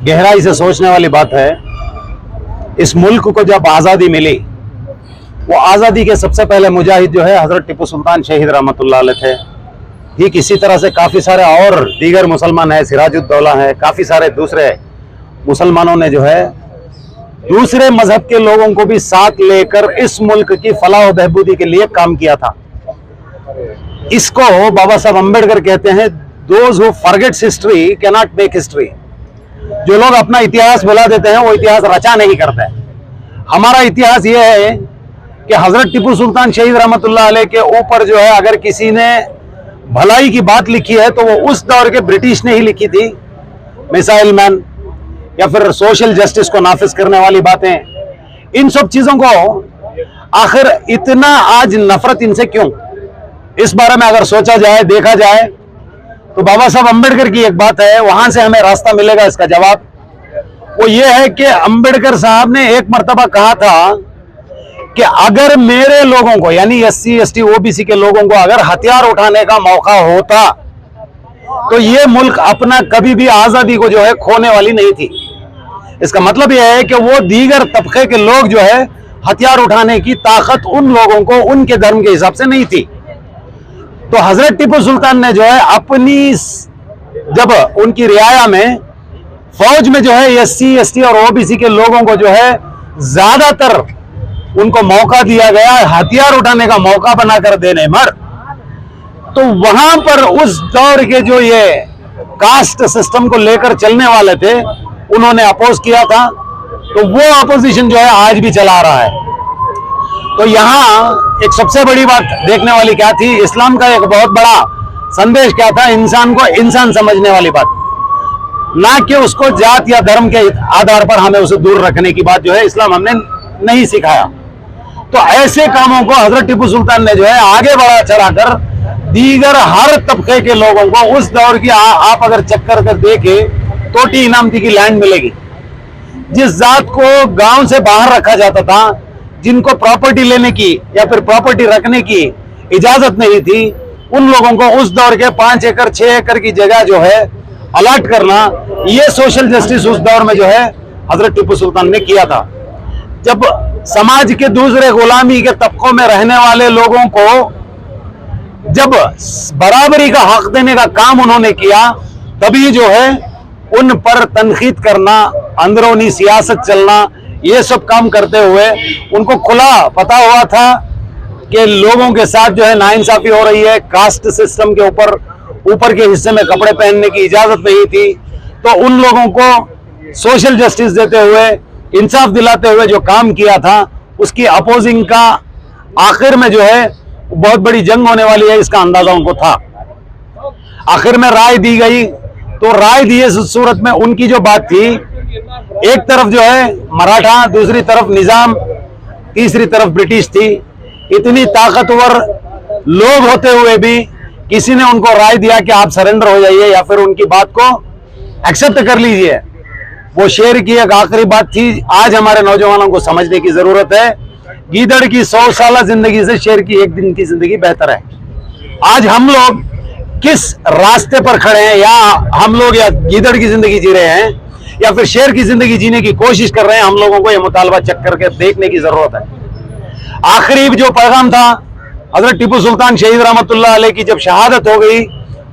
गहराई से सोचने वाली बात है। इस मुल्क को जब आज़ादी मिली, वो आज़ादी के सबसे पहले मुजाहिद जो है हज़रत टिप्पू सुल्तान शहीद रहमतुल्लाह अलैह थे। ठीक इसी तरह से काफ़ी सारे और दीगर मुसलमान हैं, सिराजुद्दौला हैं, काफ़ी सारे दूसरे मुसलमानों ने जो है दूसरे मजहब के लोगों को भी साथ लेकर इस मुल्क की फलाह व बहबूदी के लिए काम किया था। इसको बाबा साहब अम्बेडकर कहते हैं, those who forgets history can not make history. जो लोग अपना इतिहास भुला देते हैं वो इतिहास रचा नहीं करते। हमारा इतिहास ये है कि हजरत टिप्पू सुल्तान शहीद रहमतुल्लाह अलैह के ऊपर जो है अगर किसी ने भलाई की बात लिखी है तो वो उस दौर के ब्रिटिश ने ही लिखी थी। मिसाइल मैन या फिर सोशल जस्टिस को नाफिज करने वाली बातें, इन सब चीजों को आखिर इतना आज नफरत इनसे क्यों? इस बारे में अगर सोचा जाए, देखा जाए तो बाबा साहब अम्बेडकर की एक बात है, वहां से हमें रास्ता मिलेगा इसका जवाब। वो ये है कि अम्बेडकर साहब ने एक मर्तबा कहा था कि अगर मेरे लोगों को यानी SC ST OBC के लोगों को अगर हथियार उठाने का मौका होता तो ये मुल्क अपना कभी भी आजादी को जो है खोने वाली नहीं थी। इसका मतलब यह है कि वो दीगर तबके के लोग जो है हथियार उठाने की ताकत उन लोगों को उनके धर्म के हिसाब से नहीं थी। तो हजरत टिप्पू सुल्तान ने जो है अपनी जब उनकी रियाया में फौज में जो है SC ST और OBC के लोगों को जो है ज्यादातर उनको मौका दिया गया हथियार उठाने का मौका बनाकर देने मर, तो वहां पर उस दौर के जो ये कास्ट सिस्टम को लेकर चलने वाले थे उन्होंने अपोज किया था। तो वो अपोजिशन जो है आज भी चला रहा है। तो यहाँ एक सबसे बड़ी बात देखने वाली क्या थी, इस्लाम का एक बहुत बड़ा संदेश क्या था, इंसान को इंसान समझने वाली बात, ना कि उसको जात या धर्म के आधार पर हमें उसे दूर रखने की बात जो है इस्लाम हमने नहीं सिखाया। तो ऐसे कामों को हजरत टिप्पू सुल्तान ने जो है आगे बढ़ा चढ़ाकर दीगर हर तबके के लोगों को उस दौर की आप अगर चेक कर देखे टोटी इनामती की लैंड मिलेगी। जिस जात को गांव से बाहर रखा जाता था, जिनको प्रॉपर्टी लेने की या फिर प्रॉपर्टी रखने की इजाजत नहीं थी, उन लोगों को उस दौर के 5 एकड़ 6 एकड़ की जगह जो है अलॉट करना, ये सोशल जस्टिस उस दौर में जो है हजरत टिप्पू सुल्तान ने किया था। जब समाज के दूसरे गुलामी के तबकों में रहने वाले लोगों को जब बराबरी का हक देने का काम उन्होंने किया, तभी जो है उन पर तनकीद करना, अंदरूनी सियासत चलना, ये सब काम करते हुए उनको खुला पता हुआ था कि लोगों के साथ जो है नाइंसाफी हो रही है। कास्ट सिस्टम के ऊपर के हिस्से में कपड़े पहनने की इजाजत नहीं थी। तो उन लोगों को सोशल जस्टिस देते हुए, इंसाफ दिलाते हुए जो काम किया था, उसकी अपोजिंग का आखिर में जो है बहुत बड़ी जंग होने वाली है, इसका अंदाजा उनको था। आखिर में राय दी गई, तो राय दिए सूरत में उनकी जो बात थी, एक तरफ जो है मराठा, दूसरी तरफ निजाम, तीसरी तरफ ब्रिटिश थी। इतनी ताकतवर लोग होते हुए भी किसी ने उनको राय दिया कि आप सरेंडर हो जाइए या फिर उनकी बात को एक्सेप्ट कर लीजिए। वो शेर की एक आखिरी बात थी, आज हमारे नौजवानों को समझने की जरूरत है। गीदड़ की 100 साल जिंदगी से शेर की एक दिन की जिंदगी बेहतर है। आज हम लोग किस रास्ते पर खड़े हैं, या हम लोग या गीदड़ की जिंदगी जी रहे हैं या फिर शेर की जिंदगी जीने की कोशिश कर रहे हैं, हम लोगों को यह मुतालबा चेक करके देखने की जरूरत है। आखिरी जो पैगाम था, हजरत टिप्पू सुल्तान शहीद रहमतुल्लाह अलैह की जब शहादत हो गई,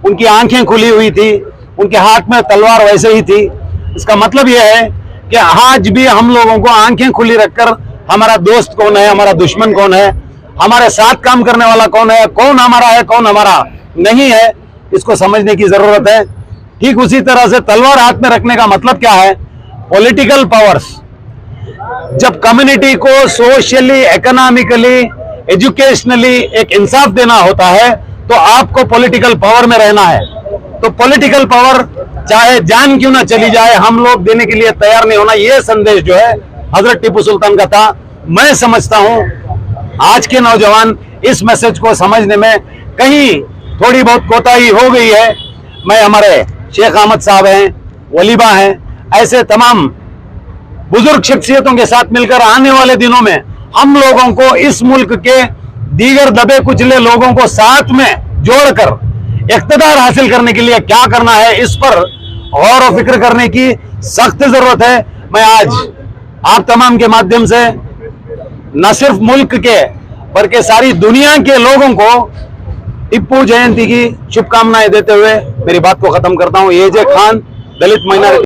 उनकी आंखें खुली हुई थी, उनके हाथ में तलवार वैसे ही थी। इसका मतलब यह है कि आज भी हम लोगों को आंखें खुली रखकर हमारा दोस्त कौन है, हमारा दुश्मन कौन है, हमारे साथ काम करने वाला कौन है, कौन हमारा है, कौन हमारा नहीं है, इसको समझने की जरूरत है। ठीक उसी तरह से तलवार हाथ में रखने का मतलब क्या है, पॉलिटिकल पावर्स। जब कम्युनिटी को सोशली, इकोनॉमिकली, एजुकेशनली एक इंसाफ देना होता है तो आपको पॉलिटिकल पावर में रहना है। तो पॉलिटिकल पावर चाहे जान क्यों ना चली जाए, हम लोग देने के लिए तैयार नहीं होना, यह संदेश जो है हजरत टिप्पू सुल्तान का था। मैं समझता हूं आज के नौजवान इस मैसेज को समझने में कहीं थोड़ी बहुत कोताही हो गई है। मैं हमारे शेख अहमद साहब हैं, वलीबा हैं, ऐसे तमाम बुजुर्ग शख्सियतों के साथ मिलकर आने वाले दिनों में हम लोगों को इस मुल्क के दीगर दबे कुचले लोगों को साथ में जोड़कर इख्तिदार हासिल करने के लिए क्या करना है, इस पर गौर और फिक्र करने की सख्त जरूरत है। मैं आज आप तमाम के माध्यम से न सिर्फ मुल्क के बल्कि सारी दुनिया के लोगों को टिप्पू जयंती की शुभकामनाएं देते हुए मेरी बात को खत्म करता हूं। एजे खान, दलित माइनॉरिटी